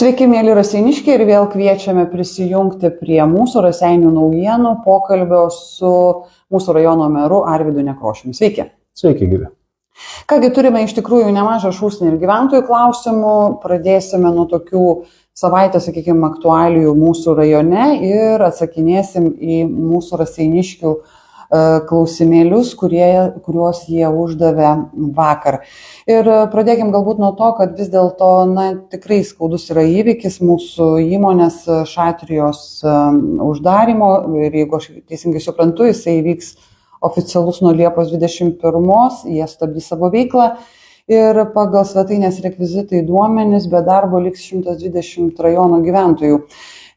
Sveiki, mėly raseiniškiai, ir vėl kviečiame prisijungti prie mūsų Raseinių naujienų pokalbio su mūsų rajono meru Arvydu Nekrošiumi. Sveiki. Sveiki, gyvi. Kągi, turime iš tikrųjų nemažą šūsnį ir gyventojų klausimų. Pradėsime nuo tokių savaitės, sakykime, aktualijų mūsų rajone ir atsakinėsim į mūsų raseiniškių klausimėlius, kuriuos jie uždavė vakar. Ir pradėkim galbūt nuo to, kad vis dėlto tikrai skaudus yra įvykis mūsų įmonės Šatrijos uždarimo ir jeigu aš teisingai suprantu, jisai vyks oficialus nuo Liepos 21, jie stabdys savo veiklą ir pagal svetainės rekvizitai duomenys be darbo liks 120 rajono gyventojų.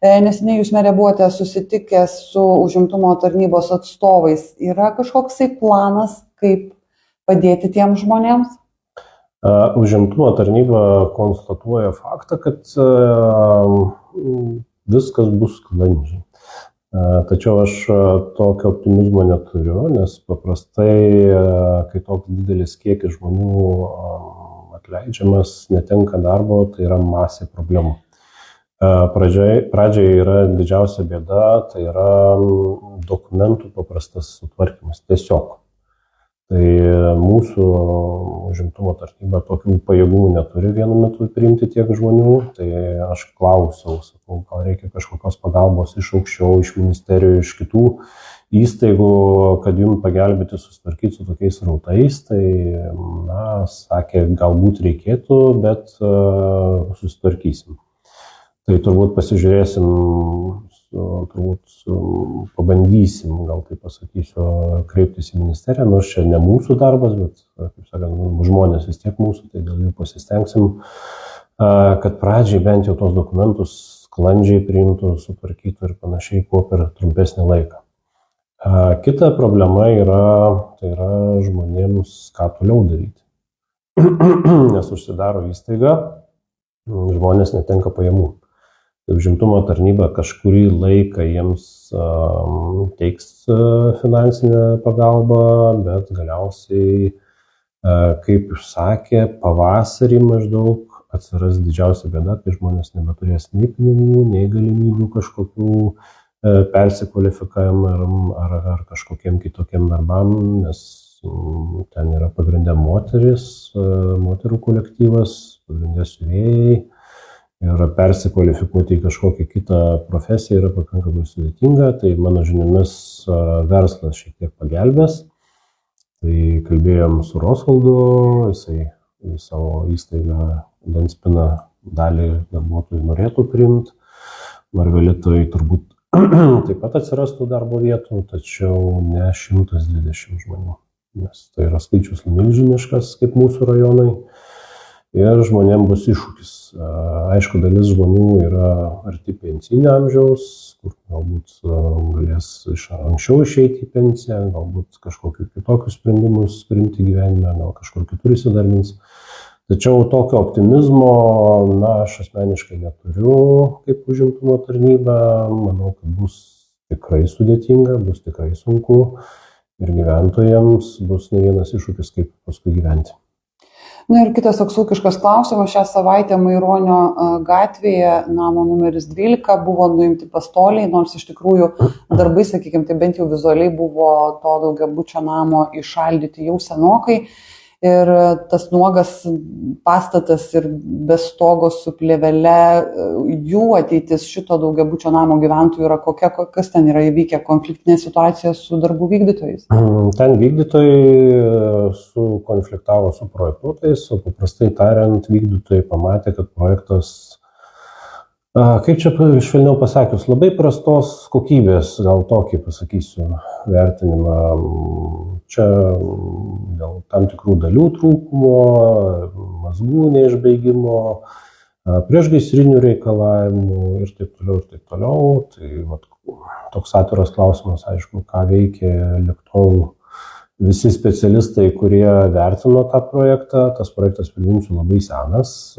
Neseniai jūs, merė, buvote susitikęs su užimtumo tarnybos atstovais. Yra kažkoksai planas, kaip padėti tiems žmonėms? Užimtumo tarnyba konstatuoja faktą, kad viskas bus sklandžiai. Tačiau aš tokio optimizmo neturiu, nes paprastai, kai toks didelis kiekis žmonių atleidžiamas, netenka darbo, tai yra masė problemų. Pradžiai yra didžiausia bėda, tai yra dokumentų paprastas sutvarkymas. Tiesiog. Tai mūsų užimtumo tarnyba tokių pajėgumų neturi vienu metu priimti tiek žmonių. Tai aš klausiau, sakau, gal reikia kažkokios pagalbos iš aukščiau, iš ministerijų, iš kitų įstaigų, kad jums pagelbėti susitvarkyti su tokiais srautais. Tai, sakė, galbūt reikėtų, bet susitvarkysim. Tai turbūt pasižiūrėsim, pabandysim, gal tai pasakysiu, kreiptis į ministeriją, nors čia ne mūsų darbas, bet, kaip sakant, žmonės vis tiek mūsų, tai dėl jų pasistengsim, kad pradžiai bent jau tos dokumentus sklandžiai priimtų, sutvarkytų ir panašiai, kuo per trumpesnį laiką. Kita problema tai yra žmonėms, ką toliau daryti. Nes užsidaro įstaiga, žmonės netenka pajamų. Užimtumo tarnyba kažkurį laiką jiems teiks finansinę pagalbą, bet galiausiai, kaip išsakė, pavasarį maždaug atsiras didžiausia bėda, kai žmonės nebeturės nei pinigų, nei galimybių kažkokių persikvalifikavimam ar kažkokiem kitokiem darbam, nes ten yra pagrindė moterų kolektyvas, pagrindė siuvėjai. Ir persikvalifikuoti į kažkokią kitą profesiją yra pakankamai sudėtinga, tai mano žiniomis verslas šiek tiek pagelbės. Tai kalbėjom su Rosvaldu, jisai į savo įstaigą Danspiną dalį darbuotojų norėtų priimti. Marvelitoj turbūt taip pat atsirastų darbo vietų, tačiau ne 120 žmonių, nes tai yra skaičius milžiniškas kaip mūsų rajonai. Ir žmonėms bus iššūkis. Aišku, dalis žmonių yra arti pensinio amžiaus, kur galbūt galės anksčiau išeiti į pensiją, galbūt kažkokius kitokius sprendimus priimti gyvenime, gal kažkur kitur įsidarbins. Tačiau tokio optimizmo, aš asmeniškai neturiu kaip užimtumo tarnyba. Manau, kad bus tikrai sudėtinga, bus tikrai sunku ir gyventojams bus ne vienas iššūkis, kaip paskui gyventi. Ir kitas toks ūkiškas klausimas. Šią savaitę Maironio gatvėje, namo numeris 12, buvo nuimti pastoliai, nors iš tikrųjų darbai, sakykime, tai bent jau vizualiai buvo to daugiabučio namo įšaldyti jau senokai. Ir tas nuogas pastatas ir be stogo su plėvele, jų ateitis šito daugiabučio namo gyventojų yra kokia, kas ten yra įvykę, konfliktinė situacija su darbų vykdytojais? Ten vykdytojai konfliktavo su projektuotojais, o paprastai tariant, vykdytojai pamatė, kad projektas, kaip čia švelniau pasakius, labai prastos kokybės, gal tokį pasakysiu, vertinimą. Čia dėl tam tikrų dalių trūkumo, mazgų neišbaigimo, priešgaisrinių reikalavimų ir taip toliau. Tai toks atviras klausimas, aišku, ką veikė ligtol visi specialistai, kurie vertino tą projektą. Tas projektas, priminsiu, labai senas.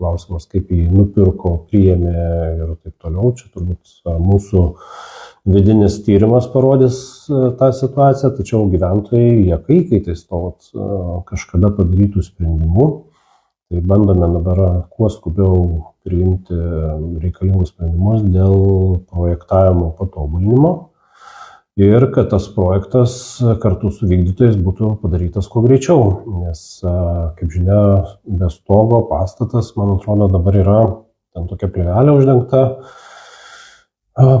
Klausimas, kaip jį nupirko, priėmė ir taip toliau. Čia turbūt mūsų vidinis tyrimas parodys tą situaciją, tačiau gyventojai lieka įkaitais to kažkada padarytų sprendimų. Tai bandome dabar kuo skubiau priimti reikalingus sprendimus dėl projektavimo patobulinimo ir kad tas projektas kartu su vykdytojais būtų padarytas kuo greičiau, nes, kaip žinia, be stogo pastatas, man atrodo, dabar yra ten tokia plėvelė uždengta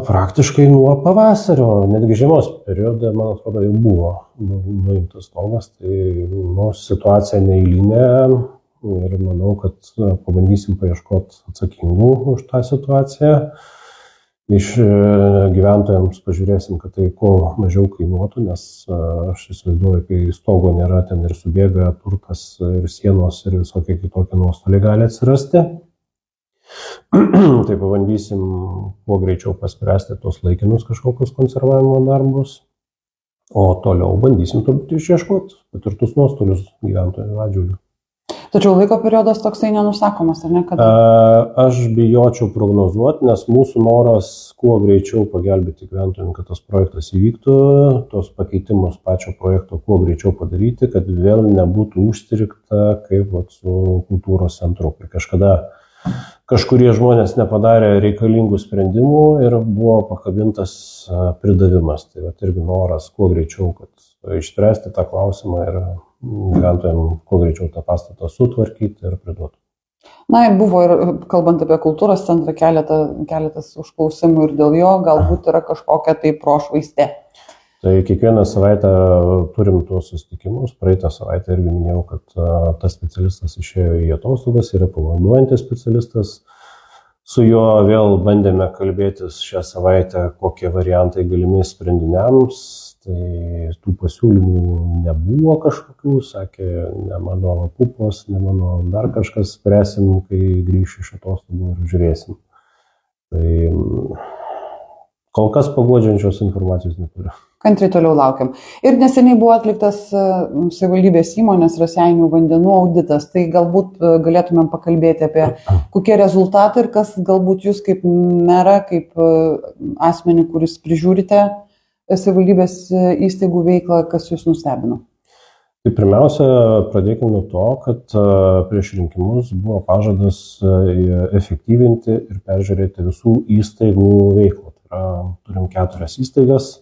praktiškai nuo pavasario, netgi žiemos periodą, man atrodo, jau buvo nuimtas stogas, tai situacija neeilinė ir manau, kad pabandysim paieškoti atsakingų už tą situaciją. Iš gyventojams pažiūrėsim, kad tai kuo mažiau kainuotų, nes aš įsivaizduoju, kai stogo nėra, ten ir subėga turtas ir sienos ir visokie kitokie nuostoliai gali atsirasti. Tai pabandysim kuo greičiau paspręsti tos laikinus kažkokius konservavimo darbus, o toliau bandysim turbūt išieškoti patirtus nuostolius gyventojų atžvilgiu. Tačiau laiko periodas toksai nenusakomas, ar ne? Kad... Aš bijočiau prognozuoti, nes mūsų noras kuo greičiau pagelbėti gyventojams, kad tas projektas įvyktų, tos pakeitimus pačio projekto kuo greičiau padaryti, kad vėl nebūtų užstrigta kaip su kultūros centru. Kažkada kažkurie žmonės nepadarė reikalingų sprendimų ir buvo pakabintas pridavimas. Tai irgi noras kuo greičiau, kad išspręsti tą klausimą ir gyventojams kuo greičiau tą pastatą sutvarkyti ir priduoti. Na, buvo ir, kalbant apie kultūros centrą, keletas užklausimų ir dėl jo galbūt yra kažkokia tai prošvaistė. Tai kiekvieną savaitę turim tuos susitikimus. Praeitą savaitę irgi minėjau, kad tas specialistas išėjo į atostogas, yra pavaduojantis specialistas. Su juo vėl bandėme kalbėtis šią savaitę, kokie variantai galimi sprendiniams. Tai tų pasiūlymų nebuvo kažkokių, sakė, ne mano pupos, ne mano dar kažkas, spręsim, kai grįšiu iš atostogų ir žiūrėsim. Tai kol kas paguodžiančios informacijos neturiu. Kantriai toliau laukiam. Ir neseniai buvo atliktas savivaldybės įmonės Raseinių vandenų auditas. Tai galbūt galėtumėm pakalbėti apie kokie rezultatai ir kas galbūt jūs kaip merą, kaip asmenį, kuris prižiūrite savivaldybės įstaigų veiklą, kas jūs nustebino? Tai pirmiausia, pradėkime nuo to, kad prieš rinkimus buvo pažadas efektyvinti ir peržiūrėti visų įstaigų veiklą. Tai turim 4 įstaigas,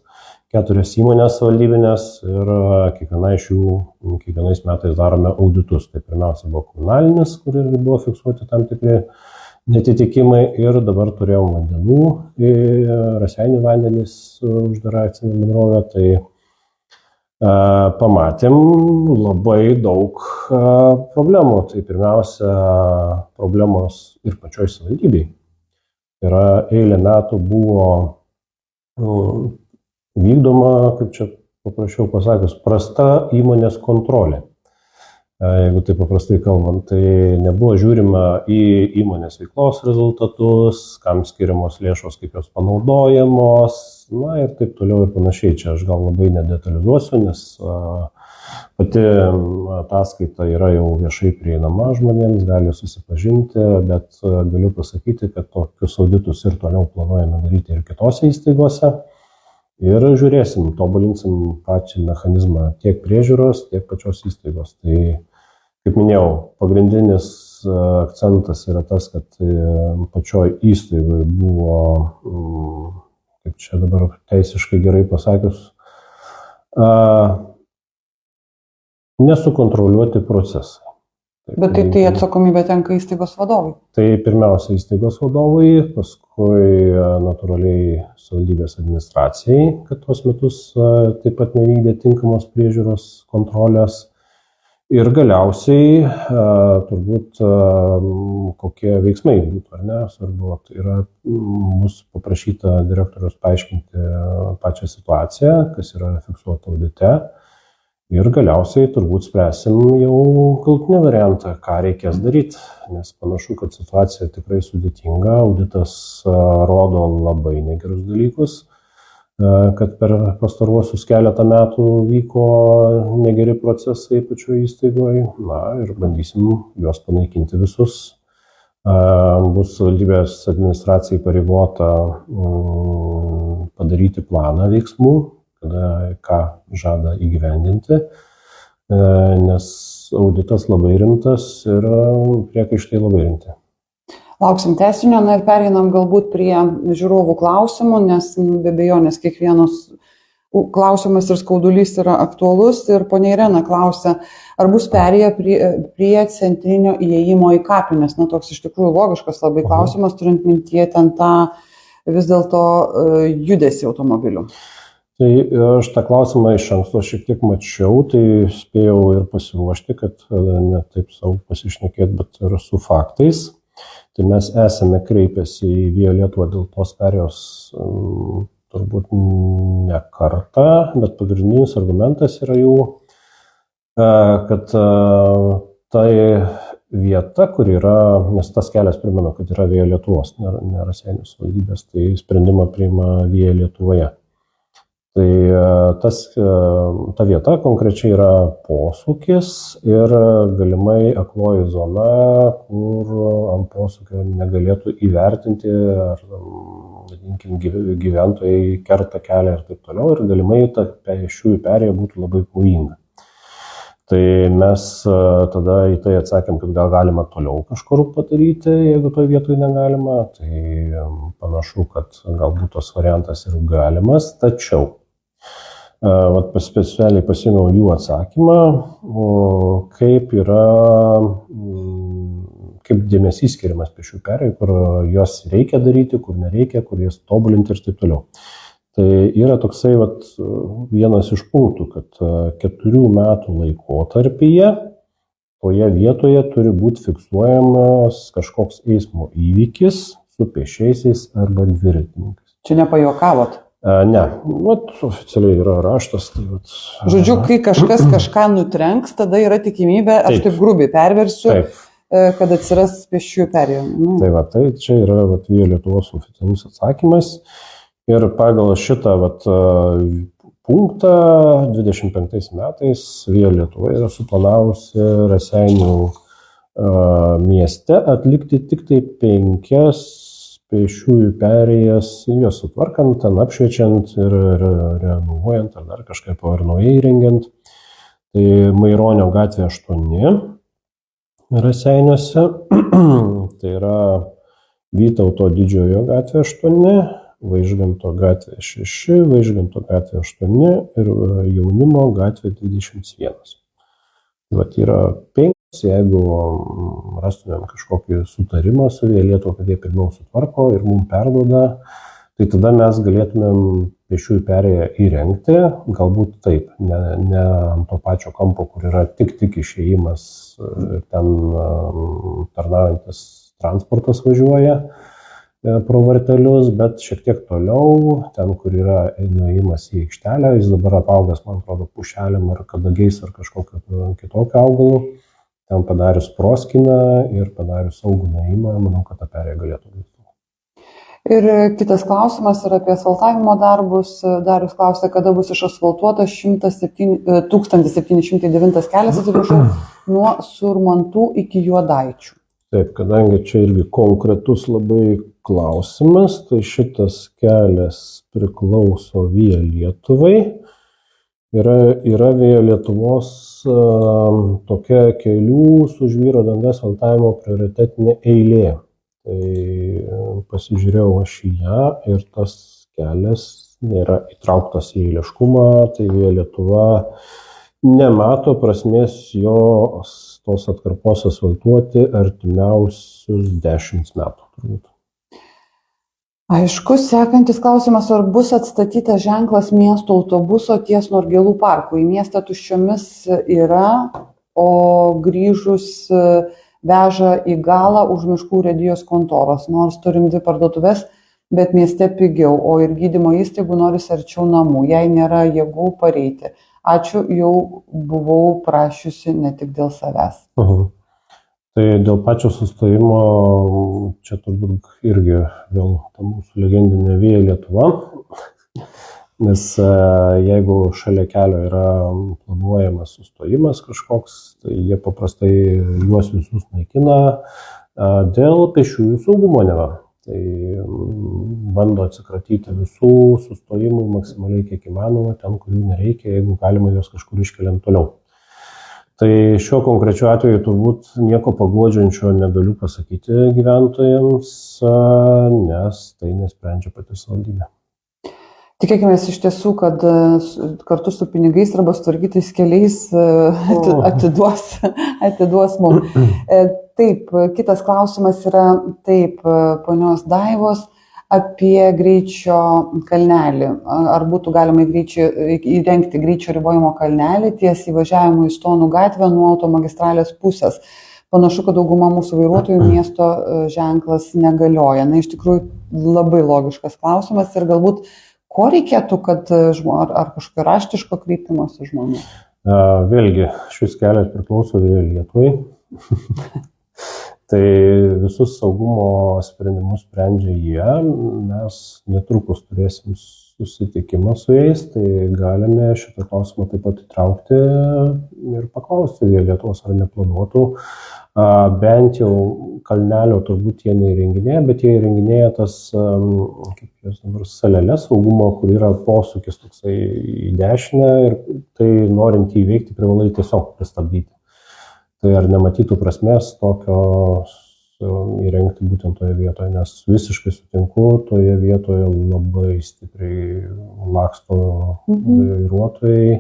4 įmonės valdybinės ir kiekviena iš jų kiekvienais metais darome auditus. Tai pirmiausia buvo komunalinis, kur irgi buvo fiksuoti tam tikri netitikimai ir dabar turėjom vandenų, Raseinių vandenys uždara akcinė bendrovė, tai pamatėm labai daug problemų. Tai pirmiausia, problemos ir pačioj savivaldybei. Yra eilę metų buvo vykdoma, kaip čia paprašiau pasakius, prasta įmonės kontrolė. Jeigu tai paprastai kalbant, tai nebuvo žiūrima į įmonės veiklos rezultatus, kam skiriamos lėšos, kaip jos panaudojamos, na ir taip toliau ir panašiai. Čia aš gal labai nedetalizuosiu, nes pati ataskaita yra jau viešai prieinama žmonėms, gali susipažinti, bet galiu pasakyti, kad tokius auditus ir toliau planuojame daryti ir kitose įstaigose. Ir žiūrėsim, tobulinsim pačią mechanizmą tiek priežiūros, tiek pačios įstaigos. Tai, kaip minėjau, pagrindinis akcentas yra tas, kad pačioj įstaigoje buvo, kaip čia dabar teisiškai gerai pasakius, nesukontroliuoti procesai. Bet tai atsakomybė tenka įstaigos vadovui? Tai pirmiausia įstaigos vadovui, paskui natūraliai savivaldybės administracijai, kad tuos metus taip pat nevykdė tinkamos priežiūros kontrolės. Ir galiausiai turbūt kokie veiksmai būtų, ar ne, svarbu. Tai yra, bus paprašyta direktorius paaiškinti pačią situaciją, kas yra fiksuota audite. Ir galiausiai turbūt spręsim jau galutinį variantą, ką reikės daryti, nes panašu, kad situacija tikrai sudėtinga, auditas rodo labai negerus dalykus, kad per pastaruosius keletą metų vyko negeri procesai pačioje įstaigoje, na ir bandysim juos panaikinti visus. Bus valdybės administracijai pareigota padaryti planą veiksmų, kada ką žada įgyvendinti, nes auditas labai rimtas ir priekaištai labai rimti. Lauksim tęsinio, na ir pereinam galbūt prie žiūrovų klausimų, nes be abejonės kiekvienos klausimas ir skaudulys yra aktualus. Ir ponia Irena klausia, ar bus perėję prie centrinio įėjimo į kapines. Na, toks iš tikrųjų logiškas labai klausimas, turint mintyje ten tą vis dėlto judesį automobilių. Tai aš tą klausimą iš anksto šiek tiek mačiau, tai spėjau ir pasiruošti, kad ne taip savo pasišnekėti, bet ir su faktais. Tai mes esame kreipęsi į Via Lietuva dėl tos perėjos turbūt ne kartą, bet pagrindinis argumentas yra jų, kad tai vieta, kur yra, nes tas kelias primenu, kad yra Via Lietuvos, ne Raseinių savivaldybės, tai sprendimą priima Via Lietuvoje. Tai ta vieta konkrečiai yra posūkis ir galimai akloji zona, kur ant posūkio negalėtų įvertinti, ar gyventojai kerta kelią ir taip toliau, ir galimai ta pėsčiųjų perėja būtų labai pavojinga. Tai mes tada į tai atsakėm, kad gal galima toliau kažkur padaryti, jeigu toje vietoje negalima. Tai panašu, kad galbūt tos variantas ir galimas, tačiau specialiai pasiėmiau jų atsakymą, kaip dėmesys skiriamas pėsčiųjų perėjai, kur jos reikia daryti, kur nereikia, kur jas tobulinti ir taip toliau. Tai yra toksai vienas iš punktų, kad 4 metų laikotarpyje toje vietoje turi būti fiksuojamas kažkoks eismo įvykis su pėsčiaisiais arba dviratininkais. Čia nepajokavot? Ne, oficialiai yra raštas. Tai Žodžiu, kai kažkas kažką nutrenks, tada yra tikimybė, aš taip grubiai perversiu, kad atsiras pėsčiųjų perėja. Tai čia yra Via Lietuvos oficialus atsakymas. Ir pagal šitą punktą 25 metais Via Lietuva yra suplanavusi Raseinių mieste atlikti tik tai 5 pėsčiųjų perėjas, juos sutvarkant, ten apšviečiant ir renovuojant ar dar kažkaip ar naujai įrengiant. Tai Maironio gatvė 8 Raseiniuose, tai yra Vytauto Didžiojo gatvė 8, Vaižganto gatvė 6, Vaižganto gatvė 8 ir Jaunimo gatvė 21. Yra 5. Jeigu rastumėm kažkokį sutarimą su Via Lietuva, kad jie pirmiau sutvarko ir mums perduoda, tai tada mes galėtumėm pėsčiųjų perėją įrengti, galbūt taip, ne ant to pačio kampo, kur yra tik išėjimas, ten tarnaujantis transportas važiuoja pro vartelius, bet šiek tiek toliau, ten, kur yra nuėjimas į aikštelę, jis dabar apaugęs, man atrodo, pušelėm ar kadagiais ar kažkokio kitokio augalų. Ten padarius proskyną ir padarius saugų nuėjimą, manau, kad ta perėja galėtų būti. Ir kitas klausimas yra apie asfaltavimo darbus. Darius klausė, kada bus išasfaltuotas 1709 kelias, nuo Surmantų iki Juodaičių. Taip, kadangi čia irgi konkretus labai klausimas, tai šitas kelias priklauso Via Lietuvai. Yra Via Lietuvos tokia kelių su žvyro danga asfaltavimo prioritetinė eilė. Tai pasižiūrėjau aš į ją ir tas kelias nėra įtrauktas į eiliškumą, tai Via Lietuva nemato prasmės tos atkarpos asfaltuoti artimiausius 10 metų turbūt. Aišku, sekantis klausimas, ar bus atstatytas ženklas miesto autobuso ties Norgėlų parku. Į miestą tuščiomis yra, o grįžus veža į galą už miškų urėdijos kontoros. Nors turim 2 parduotuvės, bet mieste pigiau, o ir gydymo įstaigų norisi arčiau namų. Jei nėra jėgų pareiti. Ačiū, jau buvau prašiusi ne tik dėl savęs. Tai dėl pačio sustojimo, čia turbūt irgi vėl ta mūsų legendinė Via Lietuva, nes jeigu šalia kelio yra planuojamas sustojimas kažkoks, tai jie paprastai juos visus naikina dėl pėsčiųjų saugumo neva. Tai bando atsikratyti visų sustojimų maksimaliai kiek įmanoma, ten, kurių nereikia, jeigu galima juos kažkur iškeliant toliau. Tai šiuo konkrečiu atveju turbūt nieko paguodžiančio negaliu pasakyti gyventojams, nes tai nesprendžia pati savivaldybė. Tikėkime iš tiesų, kad kartu su pinigais arba sutvarkytais keliais atiduos mums. Taip, kitas klausimas yra taip, ponios Daivos, apie greičio kalnelį. Ar būtų galima įrengti greičio ribojimo kalnelį ties įvažiavimu į Stonų gatvę nuo automagistralės pusės? Panašu, kad dauguma mūsų vairuotojų miesto ženklas negalioja. Na, iš tikrųjų, labai logiškas klausimas ir galbūt ko reikėtų, kad ar kažkokio raštiško kreipimosi žmonių? Vėlgi, šis kelias priklauso Lietuvai. Tai visus saugumo sprendimus sprendžia jie. Mes netrukus turėsim susitikimą su jais, tai galime šitą klausimą taip pat įtraukti ir paklausti Lietuvos, ar neplanuotų. Bent jau kalnelio turbūt jie neįrenginėja, bet jie įrenginėja tas, kaip jos dabar, saleles saugumo, kur yra posūkis toksai į dešinę ir tai norint įveikti privalai tiesiog pristabdyti. Tai ar nematytų prasmės tokio įrengti būtent toje vietoje, nes visiškai sutinku, toje vietoje labai stipriai laksto vairuotojai,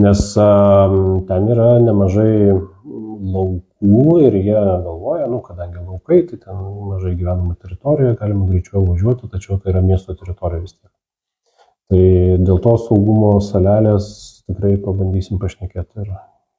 nes ten yra nemažai laukų ir jie galvoja, kadangi laukai, tai ten mažai gyvenama teritorija, galima greičiau važiuoti, tačiau tai yra miesto teritorija vis tiek. Tai dėl to saugumo salelės tikrai pabandysim pašnekėti ir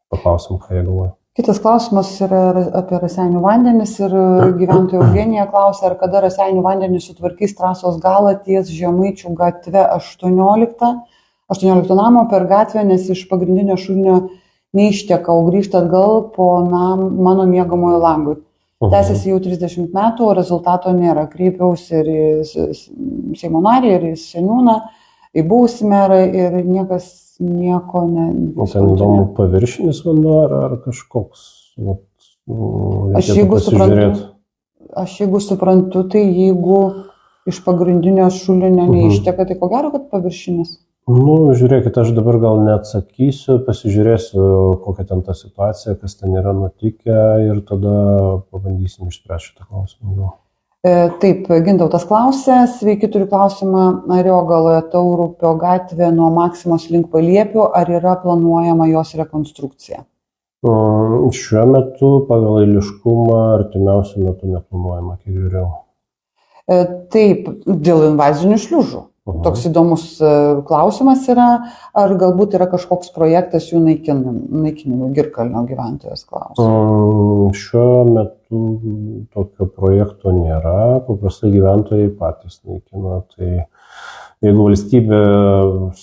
paklausim, ką jie galvoja. Kitas klausimas yra apie Raseinių vandenis ir gyventojų Eugenija klausia, ar kada Raseinių vandenis sutvarkys trasos galą ties Žemaičių gatve 18 namo per gatvę, nes iš pagrindinio šulinio neišteka, o grįžta atgal po mano miegamojo langui. Tęsiasi jau 30 metų, o rezultato nėra. Kreipiausi ir į Seimo narį, ir į seniūną, į buvusį merą ir niekas nieko Ten įdomu paviršinis vanduo ar kažkoks? Aš jeigu suprantu, tai jeigu iš pagrindinio šulinio neišteka, tai ko gero, kad paviršinis? Žiūrėkit, aš dabar gal neatsakysiu, pasižiūrėsiu, kokia ten ta situacija, kas ten yra nutikę ir tada pabandysim išspręsti šitą klausimą. Taip, Gintautas klausė, sveiki, turiu klausimą, Ariogaloje Taurupio gatvė nuo Maksimos link Paliepių, ar yra planuojama jos rekonstrukcija? Šiuo metu pagal eiliškumą artimiausiu metu neplanuojama, kiek žiūrėjau. Taip, dėl invazinių šliužų. Toks įdomus klausimas yra, ar galbūt yra kažkoks projektas jų naikinimui, Girkalnio gyventojas klausia. Šiuo metu tokio projekto nėra, paprastai gyventojai patys naikina. Tai jeigu valstybė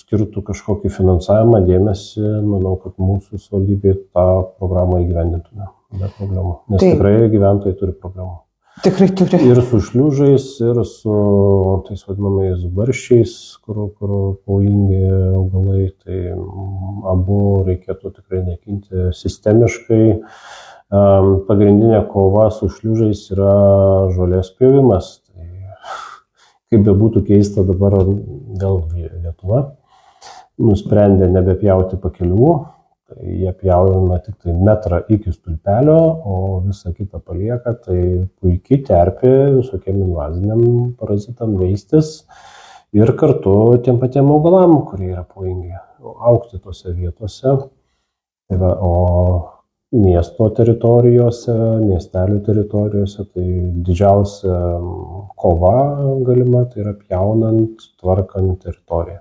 skirtų kažkokį finansavimą, dėmesį, manau, kad mūsų savivaldybė tą programą įgyvendintume be problemų, nes tikrai gyventojai turi problemų. Tikrai turi. Ir su šliužais, ir su tais vadinamais barščiais, kur pavojingi augalai, tai abu reikėtų tikrai naikinti sistemiškai. Pagrindinė kova su šliužais yra žolės pjovimas. Tai, kaip bebūtų keista, dabar vėl Lietuva nusprendė nebepjauti pakelių. Jie pjauna tik tai metrą iki stulpelio, o visą kitą palieka. Tai puikiai terpė visokiem invaziniam parazitam veistis ir kartu tiem patiem augalam, kurie yra pavojingi, augti tose vietose. O miesto teritorijose, miestelių teritorijose, tai didžiausia kova galima, tai yra pjaunant, tvarkant teritoriją.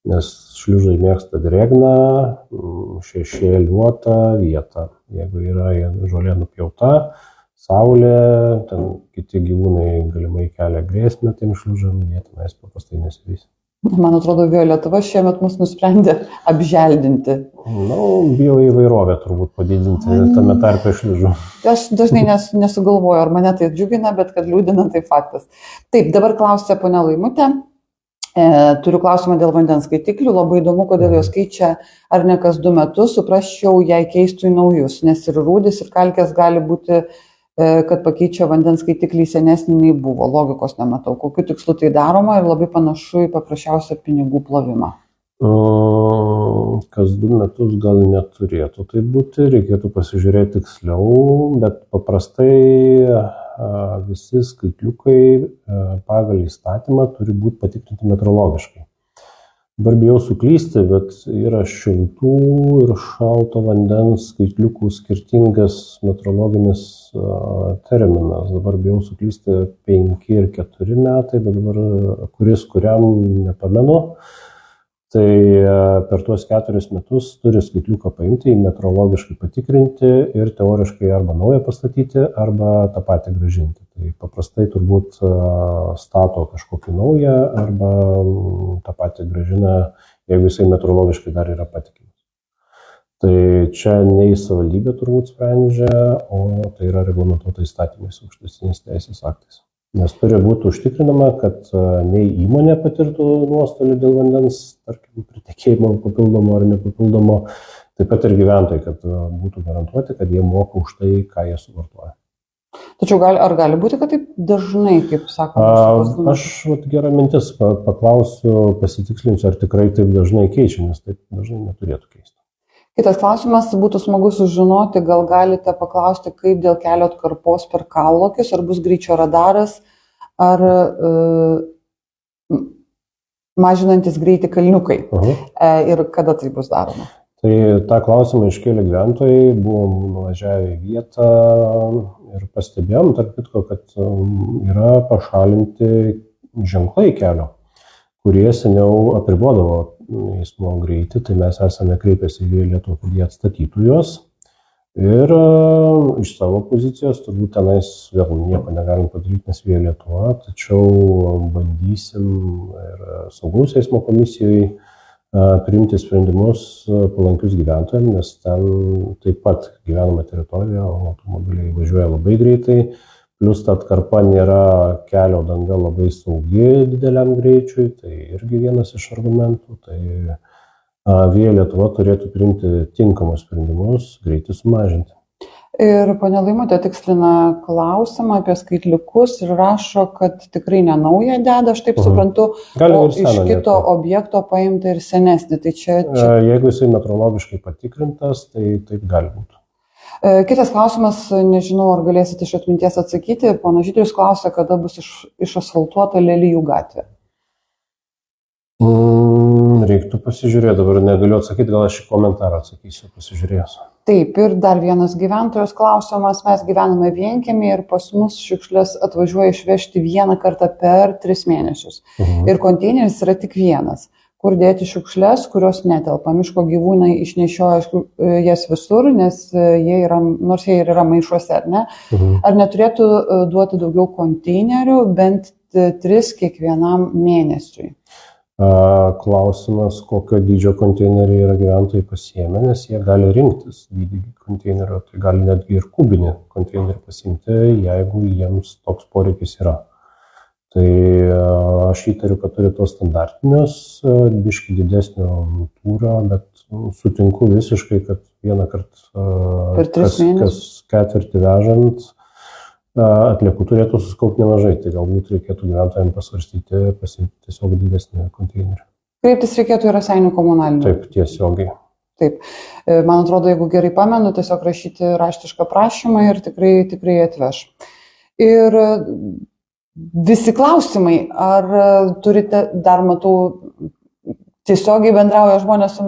Nes šliužai mėgsta drėgną, šešėliuotą vietą. Jeigu yra žolė nupjauta, saulė, ten kiti gyvūnai galimai kelia grėsmę tiem šliužam, jie tenais paprastai nesivys. Man atrodo, Lietuva šiemet mus nusprendė apželdinti. Bioįvairovę turbūt padidinti tame tarpe šliužų. Aš dažnai nesugalvoju, ar mane tai džiugina, bet kad liūdina, tai faktas. Taip, dabar klausia ponia Laimutė. Turiu klausimą dėl vandens skaitiklių, labai įdomu, kodėl jos keičia ar ne kas 2 metus, suprasčiau, jei keistų į naujus, nes ir rūdis, ir kalkės gali būti, kad pakeičia vandens skaitiklį senesnį nei buvo, logikos nematau, kokiu tikslu tai daroma ir labai panašu į paprasčiausią pinigų plovimą. kas 2 metus gal neturėtų tai būti, reikėtų pasižiūrėti tiksliau, bet paprastai visi skaitliukai pagal įstatymą turi būti patikrinti metrologiškai. Dabar bijau suklysti, bet yra šiltų ir šalto vandens skaitliukų skirtingas metrologinis terminas. Dabar bijau suklysti 5 ir 4 metai, bet dabar kuriam nepamenu. Tai per tuos 4 metus turi skaitliuką paimti, jį metrologiškai patikrinti ir teoriškai arba naują pastatyti, arba tą patį grąžinti. Tai paprastai turbūt stato kažkokį naują arba tą patį grąžina, jeigu jisai metrologiškai dar yra patikimas. Tai čia ne į savivaldybę turbūt sprendžia, o tai yra reglamentuota įstatymais, aukštesniais teisės aktais. Nes turi būti užtikrinama, kad nei įmonė patirtų nuostolių dėl vandens, tarkim, pritekėjimo papildomo ar nepapildomo, taip pat ir gyventojai, kad būtų garantuoti, kad jie moka už tai, ką jie suvartoja. Tačiau ar gali būti, kad taip dažnai, kaip sakoma, aš gera mintis, paklausiu, pasitikslinsiu, ar tikrai taip dažnai keičia, nes taip dažnai neturėtų keisti. Kitas klausimas, būtų smagu sužinoti, gal galite paklausti, kaip dėl kelio atkarpos per Kallokius, ar bus greičio radaras, ar mažinantis greitį kalniukai ir kada tai bus daroma. Tai tą klausimą iškėlė gyventojai, buvom nuvažiavę į vietą ir pastebėjom, tarp kitko, kad yra pašalinti ženklai kelio, kurie seniau apribodavo eismo greitį, tai mes esame kreipęsi į Lietuvą, kad jie atstatytų juos. Ir iš savo pozicijos, turbūt tenais vėl nieko negalim padaryti, nes Via Lietuva, tačiau bandysim ir saugaus eismo komisijoje priimti sprendimus palankius gyventojams, nes ten taip pat gyvenama teritorija, o automobiliai važiuoja labai greitai. Plius ta atkarpa nėra kelio danga labai saugi dideliam greičiui, tai irgi vienas iš argumentų. Tai Via Lietuva turėtų priimti tinkamus sprendimus, greitį sumažinti. Ir ponia Laimutė tikslina klausimą apie skaitliukus ir rašo, kad tikrai ne naują deda, aš taip suprantu, o iš kito objekto paimta ir senesnį. Tai čia... Jeigu jisai metrologiškai patikrintas, tai taip gali būti. Kitas klausimas, nežinau, ar galėsite iš atminties atsakyti. Pono Žydrius klausia, kada bus išasfaltuota Lelijų gatvė. Reiktų pasižiūrėti, dabar negaliu atsakyti, gal aš į komentarą atsakysiu, pasižiūrėjęs. Taip, ir dar vienas gyventojos klausimas. Mes gyvename vienkiemį ir pas mus šiukšlės atvažiuoja išvežti vieną kartą per 3 mėnesius. Ir konteineris yra tik vienas. Kur dėti šiukšlės, kurios netelpa. Miško gyvūnai išnešioja jas visur, nes nors jie ir yra maišuose, ar ne? Ar neturėtų duoti daugiau konteinerių, bent 3 kiekvienam mėnesiui? Klausimas, kokio dydžio konteineriai yra gyventojai pasiėmę, nes jie gali rinktis dydį konteinerio, tai gali netgi ir kubinį konteinerį pasiimti, jeigu jiems toks poreikis yra. Tai aš įtariu, kad turi tos standartinius, biškį didesnio tūrio, bet sutinku visiškai, kad vieną kartą kas ketvirtį vežant atliekų turėtų suskaupti nemažai. Tai galbūt reikėtų gyventojams pasvarstyti, pasiimti tiesiog didesnį konteinerį. Kreiptis reikėtų į Raseinių komunalinį. Taip, tiesiogiai. Taip. Man atrodo, jeigu gerai pamenu, tiesiog rašyti raštišką prašymą ir tikrai atveš. Ir visi klausimai, ar turite, dar matau, tiesiogiai bendrauja žmonės su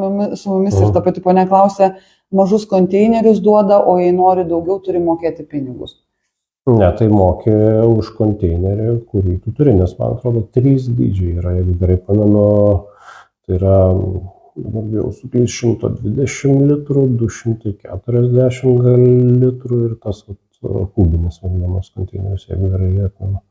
mumis ir ta pati ponia klausia, mažus konteinerius duoda, o jei nori daugiau, turi mokėti pinigus. Ne, tai mokė už konteinerį, kurį tu turi, nes man atrodo 3 dydžiai yra, jeigu gerai pamenu, tai yra, jau suklys 120 litrų, 240 litrų ir tas kubinis vadinamas konteineris, jeigu gerai atmenu.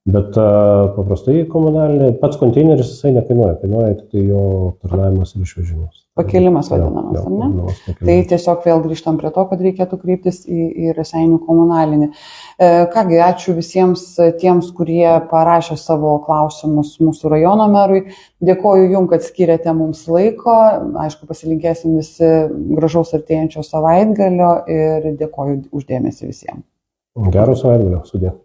Bet paprastai komunalinė, pats konteineris jisai nekainuoja, kainuoja tik tai jo aptarnavimas ir išvežimas. Pakėlimas vadinamas, ar ne? Tai tiesiog vėl grįžtam prie to, kad reikėtų kreiptis į Raseinių komunalinį. Kągi, ačiū visiems tiems, kurie parašė savo klausimus mūsų rajono merui. Dėkoju Jums, kad skiriate mums laiko. Aišku, pasilinkėsim visi gražaus artėjančio savaitgalio ir dėkoju už dėmesį visiems. Gero savaitgalio, sudie.